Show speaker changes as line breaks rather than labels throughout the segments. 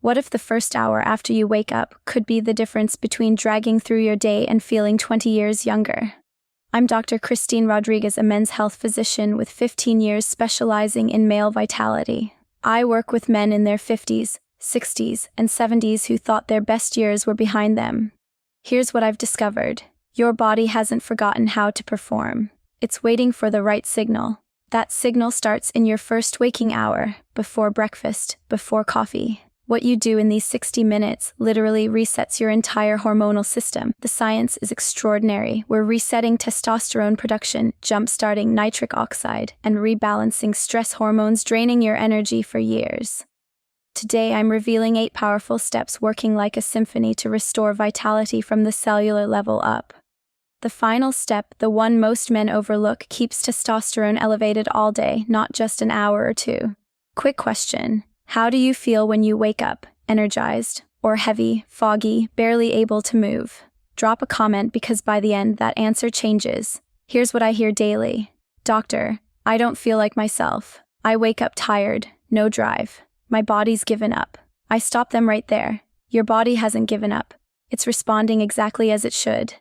What if the first hour after you wake up could be the difference between dragging through your day and feeling 20 years younger? I'm Dr. Christine Rodriguez, a men's health physician with 15 years specializing in male vitality. I work with men in their 50s, 60s, and 70s who thought their best years were behind them. Here's what I've discovered. Your body hasn't forgotten how to perform. It's waiting for the right signal. That signal starts in your first waking hour, before breakfast, before coffee. What you do in these 60 minutes literally resets your entire hormonal system. The science is extraordinary. We're resetting testosterone production, jump-starting nitric oxide, and rebalancing stress hormones draining your energy for years. Today I'm revealing 8 powerful steps working like a symphony to restore vitality from the cellular level up. The final step, the one most men overlook, keeps testosterone elevated all day, not just an hour or two. Quick question. How do you feel when you wake up, energized, or heavy, foggy, barely able to move? Drop a comment because by the end that answer changes. Here's what I hear daily. Doctor, I don't feel like myself. I wake up tired, no drive. My body's given up. I stop them right there. Your body hasn't given up. It's responding exactly as it should.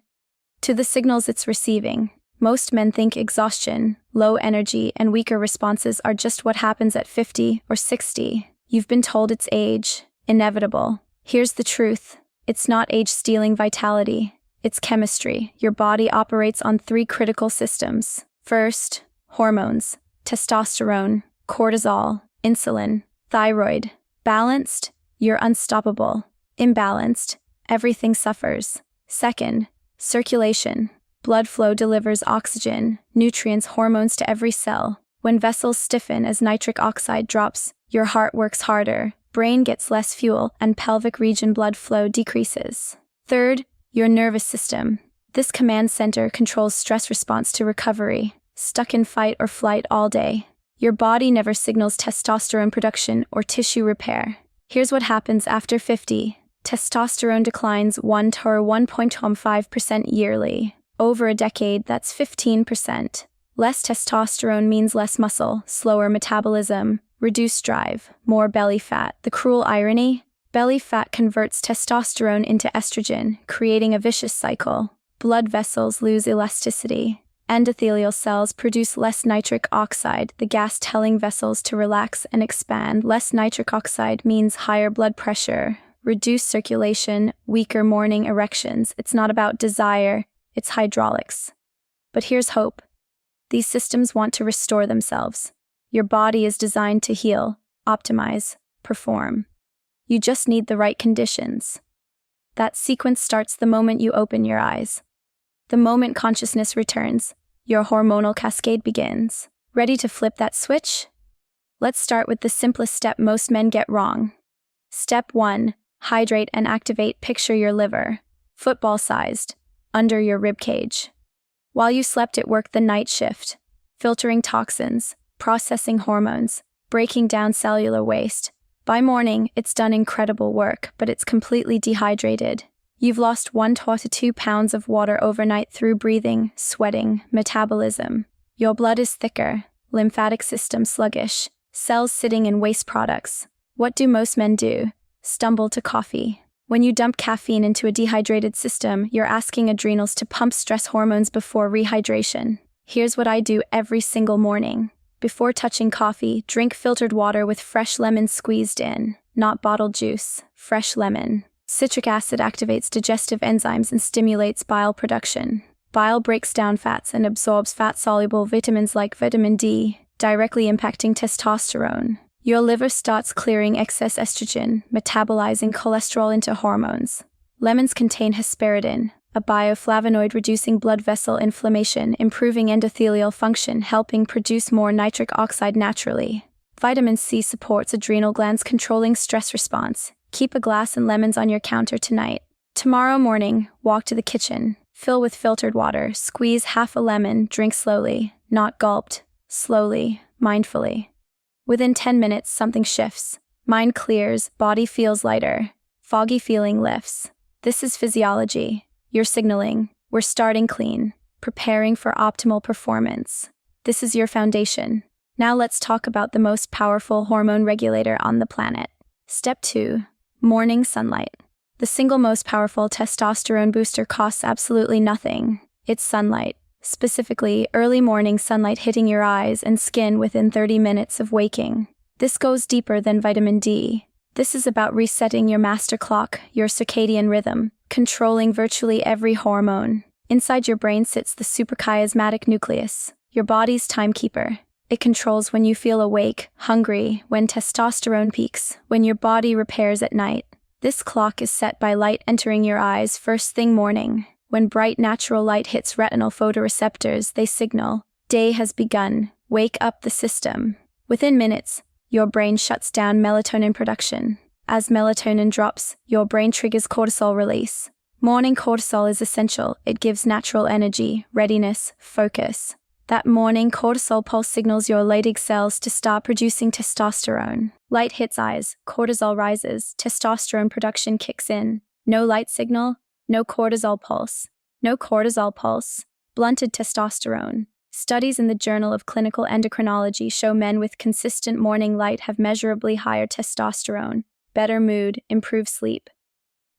To the signals it's receiving. Most men think exhaustion, low energy, and weaker responses are just what happens at 50 or 60. You've been told it's age, inevitable. Here's the truth. It's not age-stealing vitality. It's chemistry. Your body operates on 3 critical systems. First, hormones, testosterone, cortisol, insulin, thyroid. Balanced, you're unstoppable. Imbalanced, everything suffers. Second, circulation. Blood flow delivers oxygen, nutrients, hormones to every cell. When vessels stiffen as nitric oxide drops, your heart works harder, brain gets less fuel, and pelvic region blood flow decreases. Third, your nervous system. This command center controls stress response to recovery. Stuck in fight or flight all day, your body never signals testosterone production or tissue repair. Here's what happens after 50. Testosterone declines 1 to 1.5% yearly. Over a decade, that's 15%. Less testosterone means less muscle, slower metabolism, reduced drive, more belly fat. The cruel irony? Belly fat converts testosterone into estrogen, creating a vicious cycle. Blood vessels lose elasticity. Endothelial cells produce less nitric oxide, the gas telling vessels to relax and expand. Less nitric oxide means higher blood pressure, reduced circulation, weaker morning erections. It's not about desire, it's hydraulics. But here's hope. These systems want to restore themselves. Your body is designed to heal, optimize, perform. You just need the right conditions. That sequence starts the moment you open your eyes. The moment consciousness returns, your hormonal cascade begins. Ready to flip that switch? Let's start with the simplest step most men get wrong. Step 1. Hydrate and activate. Picture your liver, football-sized, under your ribcage. While you slept, it worked the night shift, filtering toxins, processing hormones, breaking down cellular waste. By morning, it's done incredible work, but it's completely dehydrated. You've lost 1 to 2 pounds of water overnight through breathing, sweating, metabolism. Your blood is thicker, lymphatic system sluggish, cells sitting in waste products. What do most men do? Stumble to coffee. When you dump caffeine into a dehydrated system, you're asking adrenals to pump stress hormones before rehydration. Here's what I do every single morning. Before touching coffee, drink filtered water with fresh lemon squeezed in, not bottled juice, fresh lemon. Citric acid activates digestive enzymes and stimulates bile production. Bile breaks down fats and absorbs fat-soluble vitamins like vitamin D, directly impacting testosterone. Your liver starts clearing excess estrogen, metabolizing cholesterol into hormones. Lemons contain hesperidin, a bioflavonoid reducing blood vessel inflammation, improving endothelial function, helping produce more nitric oxide naturally. Vitamin C supports adrenal glands, controlling stress response. Keep a glass and lemons on your counter tonight. Tomorrow morning, walk to the kitchen. Fill with filtered water, squeeze half a lemon, drink slowly, not gulped, slowly, mindfully. Within 10 minutes, something shifts. Mind clears, body feels lighter. Foggy feeling lifts. This is physiology. You're signaling, we're starting clean, preparing for optimal performance. This is your foundation. Now let's talk about the most powerful hormone regulator on the planet. Step 2. Morning sunlight. The single most powerful testosterone booster costs absolutely nothing. It's sunlight. Specifically, early morning sunlight hitting your eyes and skin within 30 minutes of waking. This goes deeper than vitamin D. This is about resetting your master clock, your circadian rhythm, controlling virtually every hormone. Inside your brain sits the suprachiasmatic nucleus, your body's timekeeper. It controls when you feel awake, hungry, when testosterone peaks, when your body repairs at night. This clock is set by light entering your eyes first thing morning. When bright natural light hits retinal photoreceptors, they signal, day has begun, wake up the system. Within minutes, your brain shuts down melatonin production. As melatonin drops, your brain triggers cortisol release. Morning cortisol is essential. It gives natural energy, readiness, focus. That morning cortisol pulse signals your Leydig cells to start producing testosterone. Light hits eyes, cortisol rises, testosterone production kicks in. No light signal, no cortisol pulse. No cortisol pulse. Blunted testosterone. Studies in the Journal of Clinical Endocrinology show men with consistent morning light have measurably higher testosterone, better mood, improved sleep.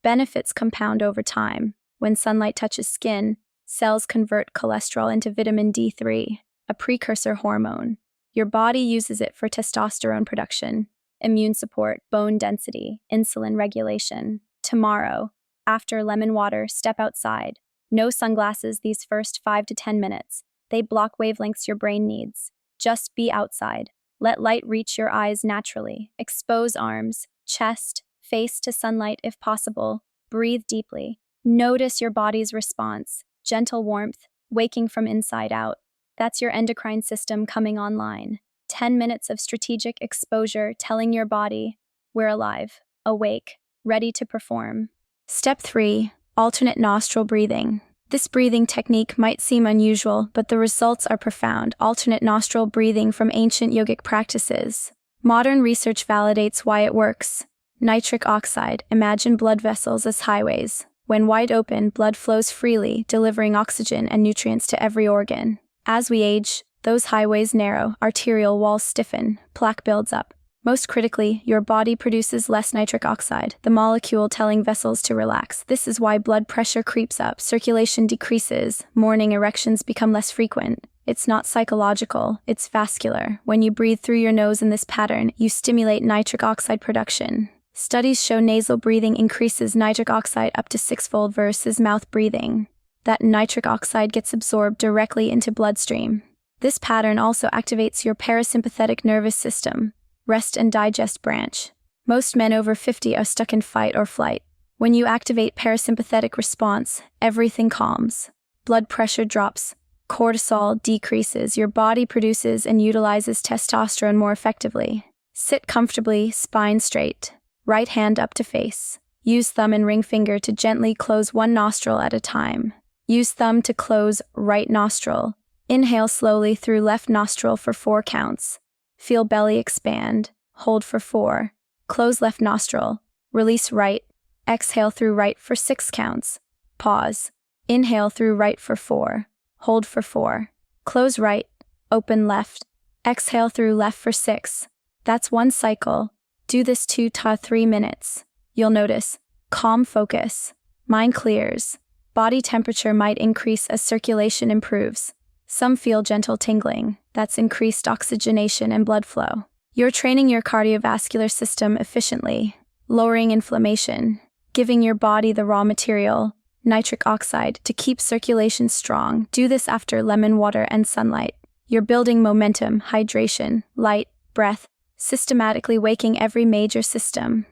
Benefits compound over time. When sunlight touches skin, cells convert cholesterol into vitamin D3, a precursor hormone. Your body uses it for testosterone production, immune support, bone density, insulin regulation. Tomorrow, after lemon water, step outside. No sunglasses these first 5 to 10 minutes. They block wavelengths your brain needs. Just be outside. Let light reach your eyes naturally. Expose arms, chest, face to sunlight if possible. Breathe deeply. Notice your body's response. Gentle warmth, waking from inside out. That's your endocrine system coming online. 10 minutes of strategic exposure telling your body, we're alive, awake, ready to perform. Step 3. Alternate nostril breathing. This breathing technique might seem unusual, but the results are profound. Alternate nostril breathing from ancient yogic practices. Modern research validates why it works. Nitric oxide. Imagine blood vessels as highways. When wide open, blood flows freely, delivering oxygen and nutrients to every organ. As we age, those highways narrow, arterial walls stiffen, plaque builds up. Most critically, your body produces less nitric oxide, the molecule telling vessels to relax. This is why blood pressure creeps up, circulation decreases, morning erections become less frequent. It's not psychological, it's vascular. When you breathe through your nose in this pattern, you stimulate nitric oxide production. Studies show nasal breathing increases nitric oxide up to 6-fold versus mouth breathing. That nitric oxide gets absorbed directly into bloodstream. This pattern also activates your parasympathetic nervous system, rest and digest branch. Most men over 50 are stuck in fight or flight. When you activate parasympathetic response, everything calms. Blood pressure drops, cortisol decreases, your body produces and utilizes testosterone more effectively. Sit comfortably, spine straight, right hand up to face. Use thumb and ring finger to gently close one nostril at a time. Use thumb to close right nostril. Inhale slowly through left nostril for 4 counts. Feel belly expand. Hold for 4. Close left nostril. Release right. Exhale through right for 6 counts. Pause. Inhale through right for 4. Hold for 4. Close right. Open left. Exhale through left for 6. That's one cycle. Do this 2 to 3 minutes. You'll notice calm focus. Mind clears. Body temperature might increase as circulation improves. Some feel gentle tingling. That's increased oxygenation and blood flow. You're training your cardiovascular system efficiently, lowering inflammation, giving your body the raw material, nitric oxide, to keep circulation strong. Do this after lemon water and sunlight. You're building momentum, hydration, light, breath, systematically waking every major system.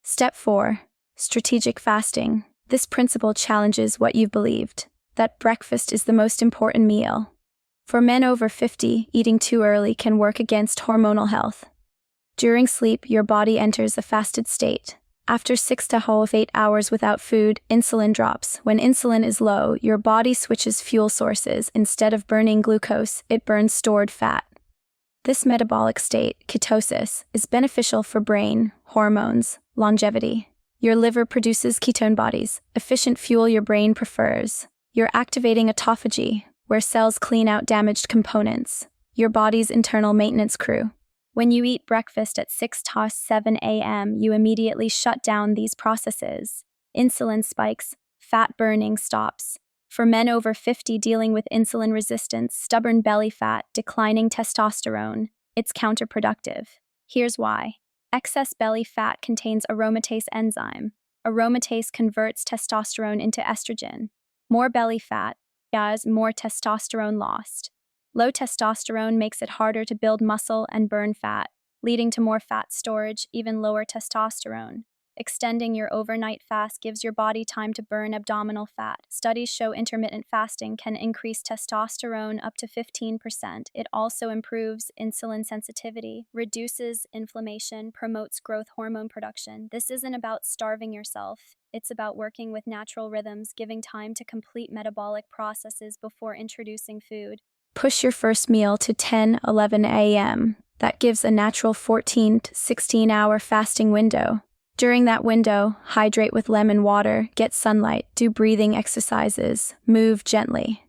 Step 4. Strategic fasting. This principle challenges what you've believed, that breakfast is the most important meal. For men over 50, eating too early can work against hormonal health. During sleep, your body enters a fasted state. After 6 to 8 hours without food, insulin drops. When insulin is low, your body switches fuel sources. Instead of burning glucose, it burns stored fat. This metabolic state, ketosis, is beneficial for brain, hormones, longevity. Your liver produces ketone bodies, efficient fuel your brain prefers. You're activating autophagy, where cells clean out damaged components, your body's internal maintenance crew. When you eat breakfast at 6 to 7 a.m., you immediately shut down these processes. Insulin spikes, fat burning stops. For men over 50 dealing with insulin resistance, stubborn belly fat, declining testosterone, it's counterproductive. Here's why. Excess belly fat contains aromatase enzyme. Aromatase converts testosterone into estrogen. More belly fat, as more testosterone lost. Low testosterone makes it harder to build muscle and burn fat, leading to more fat storage, even lower testosterone. Extending your overnight fast gives your body time to burn abdominal fat. Studies show intermittent fasting can increase testosterone up to 15%. It also improves insulin sensitivity, reduces inflammation, promotes growth hormone production. This isn't about starving yourself. It's about working with natural rhythms, giving time to complete metabolic processes before introducing food. Push your first meal to 10-11 a.m. That gives a natural 14 to 16-hour fasting window. During that window, hydrate with lemon water, get sunlight, do breathing exercises, move gently.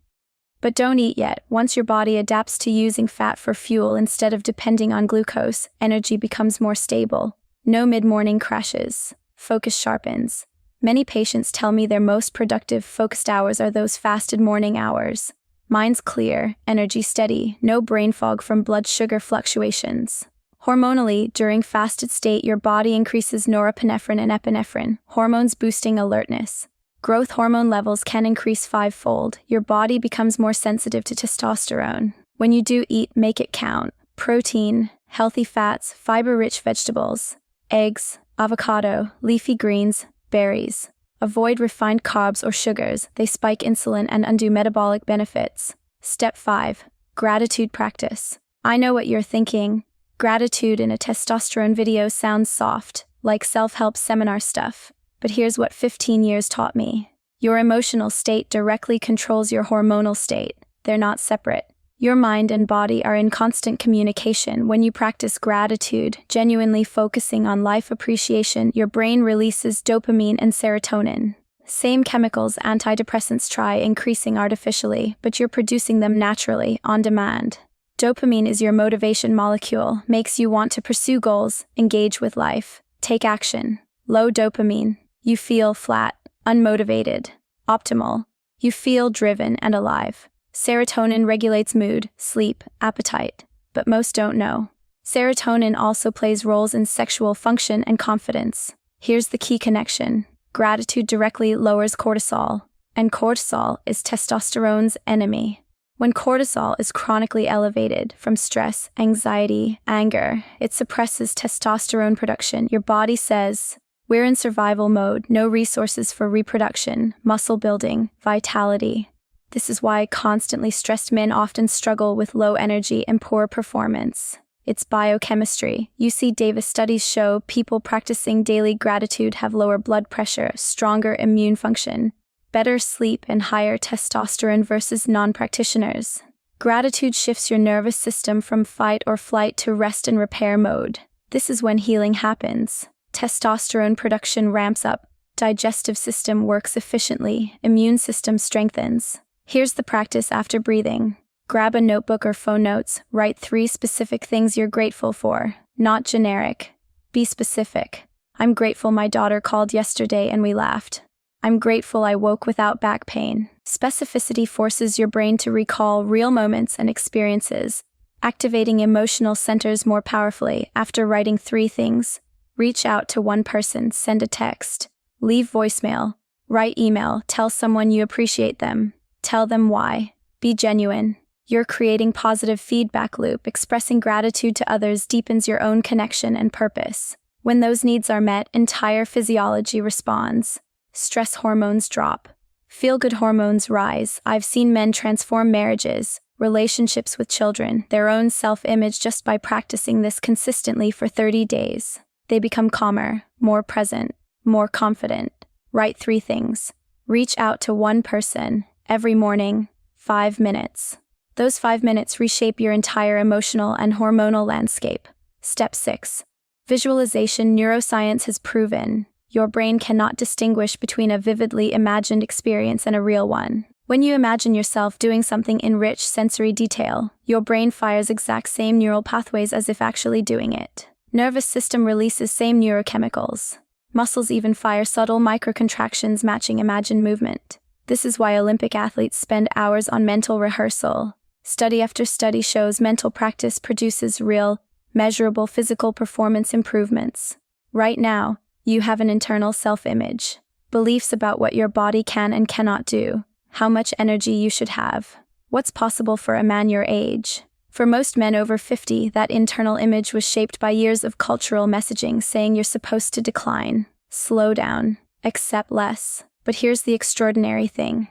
But don't eat yet. Once your body adapts to using fat for fuel instead of depending on glucose, energy becomes more stable. No mid-morning crashes. Focus sharpens. Many patients tell me their most productive focused hours are those fasted morning hours. Mind's clear, energy steady, no brain fog from blood sugar fluctuations. Hormonally, during fasted state, your body increases norepinephrine and epinephrine, hormones boosting alertness. Growth hormone levels can increase 5-fold. Your body becomes more sensitive to testosterone. When you do eat, make it count. Protein, healthy fats, fiber-rich vegetables, eggs, avocado, leafy greens, berries. Avoid refined carbs or sugars. They spike insulin and undo metabolic benefits. Step 5. Gratitude practice. I know what you're thinking. Gratitude in a testosterone video sounds soft, like self-help seminar stuff. But here's what 15 years taught me. Your emotional state directly controls your hormonal state. They're not separate. Your mind and body are in constant communication. When you practice gratitude, genuinely focusing on life appreciation, your brain releases dopamine and serotonin. Same chemicals antidepressants try increasing artificially, but you're producing them naturally, on demand. Dopamine is your motivation molecule, makes you want to pursue goals, engage with life, take action. Low dopamine, you feel flat, unmotivated. Optimal, you feel driven and alive. Serotonin regulates mood, sleep, appetite. But most don't know. Serotonin also plays roles in sexual function and confidence. Here's the key connection. Gratitude directly lowers cortisol, and cortisol is testosterone's enemy. When cortisol is chronically elevated from stress, anxiety, anger, it suppresses testosterone production. Your body says, we're in survival mode, no resources for reproduction, muscle building, vitality. This is why constantly stressed men often struggle with low energy and poor performance. It's biochemistry. UC Davis studies show people practicing daily gratitude have lower blood pressure, stronger immune function, better sleep, and higher testosterone versus non-practitioners. Gratitude shifts your nervous system from fight or flight to rest and repair mode. This is when healing happens. Testosterone production ramps up, digestive system works efficiently, immune system strengthens. Here's the practice after breathing. Grab a notebook or phone notes, write 3 specific things you're grateful for, not generic. Be specific. I'm grateful my daughter called yesterday and we laughed. I'm grateful I woke without back pain. Specificity forces your brain to recall real moments and experiences, activating emotional centers more powerfully. After writing 3 things, reach out to one person, send a text, leave voicemail, write email, tell someone you appreciate them, tell them why. Be genuine. You're creating positive feedback loop. Expressing gratitude to others deepens your own connection and purpose. When those needs are met, entire physiology responds. Stress hormones drop. Feel-good hormones rise. I've seen men transform marriages, relationships with children, their own self-image just by practicing this consistently for 30 days. They become calmer, more present, more confident. Write 3 things. Reach out to one person every morning, 5 minutes. Those 5 minutes reshape your entire emotional and hormonal landscape. Step 6. Visualization. Neuroscience has proven your brain cannot distinguish between a vividly imagined experience and a real one. When you imagine yourself doing something in rich sensory detail, your brain fires exact same neural pathways as if actually doing it. Nervous system releases same neurochemicals. Muscles even fire subtle microcontractions matching imagined movement. This is why Olympic athletes spend hours on mental rehearsal. Study after study shows mental practice produces real, measurable physical performance improvements. Right now, you have an internal self-image, beliefs about what your body can and cannot do, how much energy you should have, what's possible for a man your age. For most men over 50, that internal image was shaped by years of cultural messaging saying you're supposed to decline, slow down, accept less. But here's the extraordinary thing.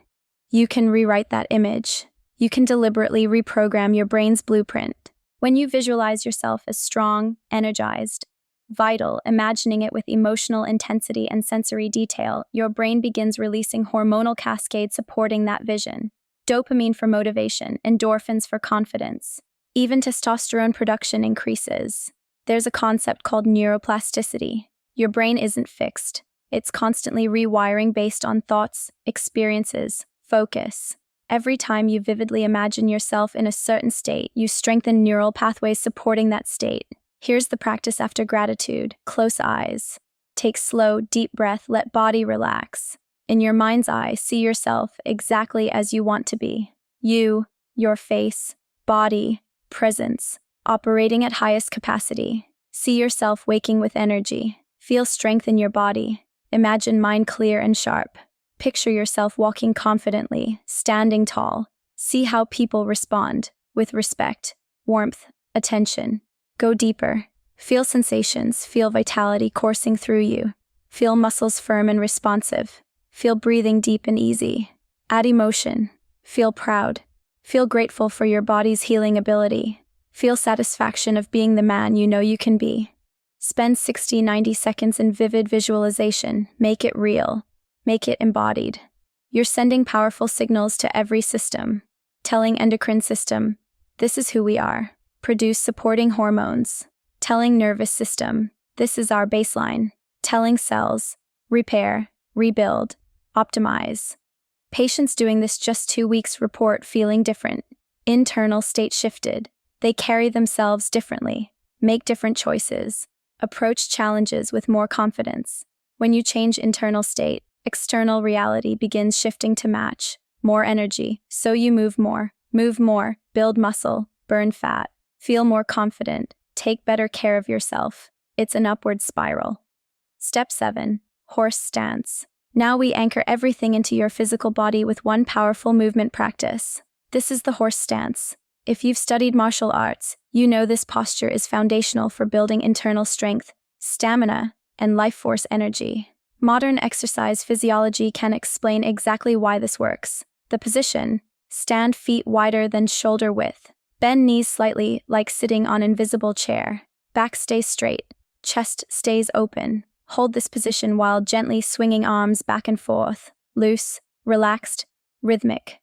You can rewrite that image. You can deliberately reprogram your brain's blueprint. When you visualize yourself as strong, energized, vital, imagining it with emotional intensity and sensory detail, your brain begins releasing hormonal cascades supporting that vision. Dopamine for motivation, endorphins for confidence. Even testosterone production increases. There's a concept called neuroplasticity. Your brain isn't fixed. It's constantly rewiring based on thoughts, experiences, focus. Every time you vividly imagine yourself in a certain state, you strengthen neural pathways supporting that state. Here's the practice after gratitude. Close eyes. Take slow, deep breath, let body relax. In your mind's eye, see yourself exactly as you want to be. You, your face, body, presence, operating at highest capacity. See yourself waking with energy. Feel strength in your body. Imagine mind clear and sharp. Picture yourself walking confidently, standing tall. See how people respond, with respect, warmth, attention. Go deeper. Feel sensations, feel vitality coursing through you. Feel muscles firm and responsive. Feel breathing deep and easy. Add emotion. Feel proud. Feel grateful for your body's healing ability. Feel satisfaction of being the man you know you can be. Spend 60-90 seconds in vivid visualization. Make it real. Make it embodied. You're sending powerful signals to every system. Telling endocrine system, this is who we are. Produce supporting hormones. Telling nervous system, this is our baseline. Telling cells, repair, rebuild, optimize. Patients doing this just 2 weeks report feeling different. Internal state shifted. They carry themselves differently, make different choices, approach challenges with more confidence. When you change internal state, external reality begins shifting to match. More energy, so you move more, build muscle, burn fat, feel more confident, take better care of yourself. It's an upward spiral. Step 7. Horse stance. Now we anchor everything into your physical body with one powerful movement practice. This is the horse stance. If you've studied martial arts, you know this posture is foundational for building internal strength, stamina, and life force energy. Modern exercise physiology can explain exactly why this works. The position: stand feet wider than shoulder width. Bend knees slightly, like sitting on an invisible chair. Back stays straight. Chest stays open. Hold this position while gently swinging arms back and forth. Loose, relaxed, rhythmic.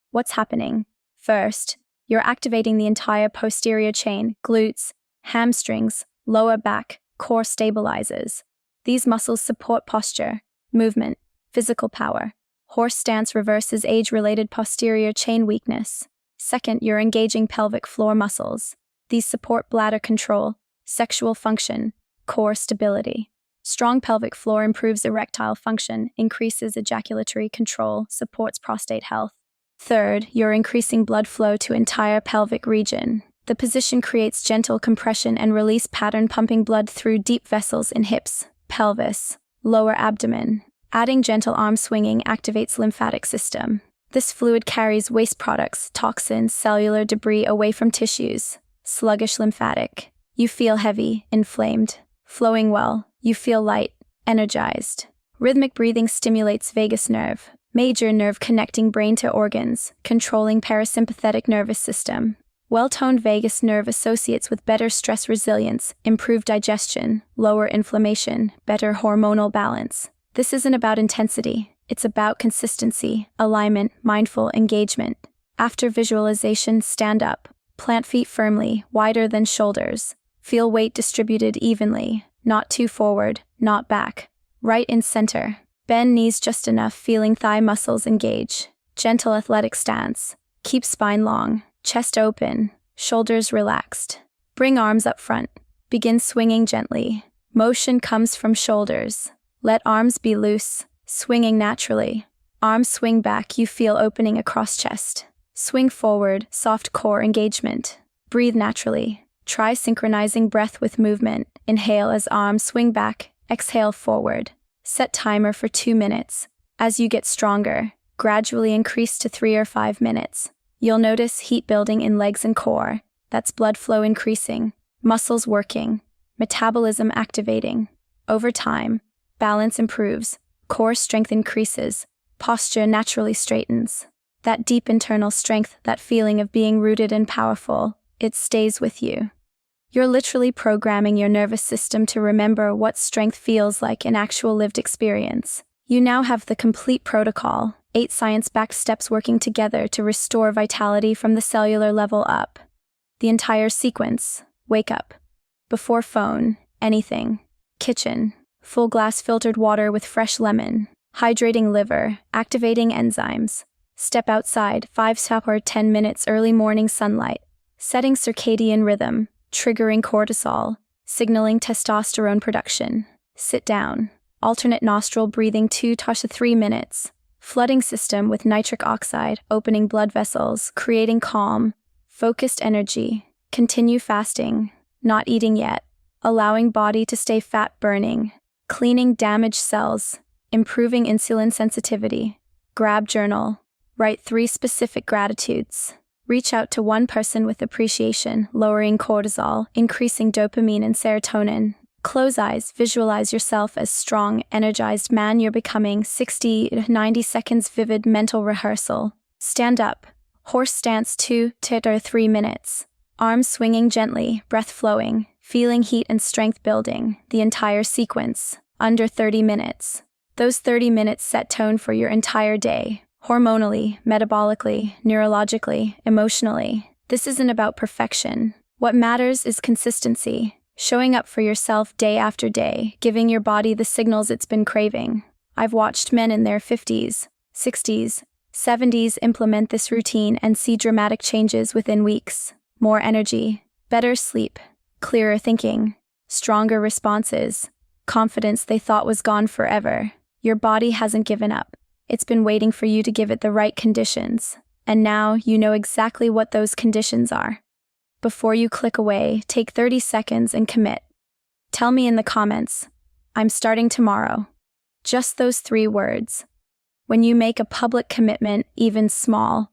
What's happening? First, you're activating the entire posterior chain, glutes, hamstrings, lower back, core stabilizers. These muscles support posture, movement, physical power. Horse stance reverses age-related posterior chain weakness. Second, you're engaging pelvic floor muscles. These support bladder control, sexual function, core stability. Strong pelvic floor improves erectile function, increases ejaculatory control, supports prostate health. Third, you're increasing blood flow to entire pelvic region. The position creates gentle compression and release pattern, pumping blood through deep vessels in hips, pelvis, lower abdomen. Adding gentle arm swinging activates lymphatic system. This fluid carries waste products, toxins, cellular debris away from tissues. Sluggish lymphatic. You feel heavy, inflamed. Flowing well. You feel light, energized. Rhythmic breathing stimulates vagus nerve, major nerve connecting brain to organs, controlling parasympathetic nervous system. Well-toned vagus nerve associates with better stress resilience, improved digestion, lower inflammation, better hormonal balance. This isn't about intensity, it's about consistency, alignment, mindful engagement. After visualization, stand up. Plant feet firmly, wider than shoulders. Feel weight distributed evenly, not too forward, not back. Right in center. Bend knees just enough, feeling thigh muscles engage. Gentle athletic stance. Keep spine long, chest open, shoulders relaxed. Bring arms up front. Begin swinging gently. Motion comes from shoulders. Let arms be loose, swinging naturally. Arms swing back, you feel opening across chest. Swing forward, soft core engagement. Breathe naturally. Try synchronizing breath with movement. Inhale as arms swing back, exhale forward. Set timer for 2 minutes. As you get stronger, gradually increase to 3 or 5 minutes. You'll notice heat building in legs and core. That's blood flow increasing, muscles working, metabolism activating. Over time, balance improves, core strength increases, posture naturally straightens. That deep internal strength, that feeling of being rooted and powerful, it stays with you. You're literally programming your nervous system to remember what strength feels like in actual lived experience. You now have the complete protocol, 8 science-backed steps working together to restore vitality from the cellular level up. The entire sequence: wake up. Before phone, anything. Kitchen, full glass filtered water with fresh lemon. Hydrating liver, activating enzymes. Step outside, 5 or 10 minutes early morning sunlight. Setting circadian rhythm, triggering cortisol, signaling testosterone production. Sit down. Alternate nostril breathing 2 to 3 minutes. Flooding system with nitric oxide, opening blood vessels, creating calm, focused energy. Continue fasting, not eating yet, allowing body to stay fat burning, cleaning damaged cells, improving insulin sensitivity. Grab journal. Write 3 specific gratitudes. Reach out to one person with appreciation, lowering cortisol, increasing dopamine and serotonin. Close eyes, visualize yourself as strong, energized man you're becoming. 60 to 90 seconds vivid mental rehearsal. Stand up. Horse stance 2 to 3 minutes. Arms swinging gently, breath flowing, feeling heat and strength building. The entire sequence, under 30 minutes. Those 30 minutes set tone for your entire day. Hormonally, metabolically, neurologically, emotionally. This isn't about perfection. What matters is consistency. Showing up for yourself day after day, giving your body the signals it's been craving. I've watched men in their 50s, 60s, 70s implement this routine and see dramatic changes within weeks. More energy, better sleep, clearer thinking, stronger responses, confidence they thought was gone forever. Your body hasn't given up. It's been waiting for you to give it the right conditions. And now you know exactly what those conditions are. Before you click away, take 30 seconds and commit. Tell me in the comments, "I'm starting tomorrow." Just those 3 words. When you make a public commitment, even small,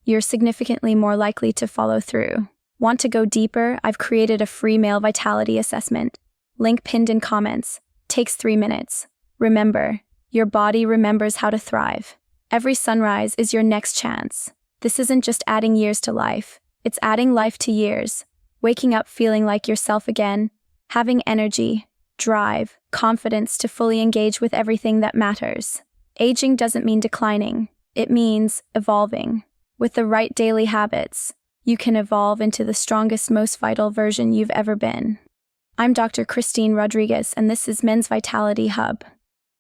you're significantly more likely to follow through. Want to go deeper? I've created a free male vitality assessment. Link pinned in comments. Takes 3 minutes. Remember, your body remembers how to thrive. Every sunrise is your next chance. This isn't just adding years to life. It's adding life to years. Waking up feeling like yourself again. Having energy, drive, confidence to fully engage with everything that matters. Aging doesn't mean declining. It means evolving. With the right daily habits, you can evolve into the strongest, most vital version you've ever been. I'm Dr. Christine Rodriguez, and this is Men's Vitality Hub.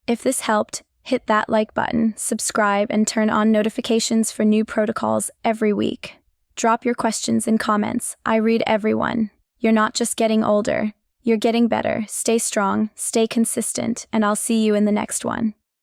If this helped, hit that like button, subscribe, and turn on notifications for new protocols every week. Drop your questions in comments. I read everyone. You're not just getting older, you're getting better. Stay strong, stay consistent, and I'll see you in the next one.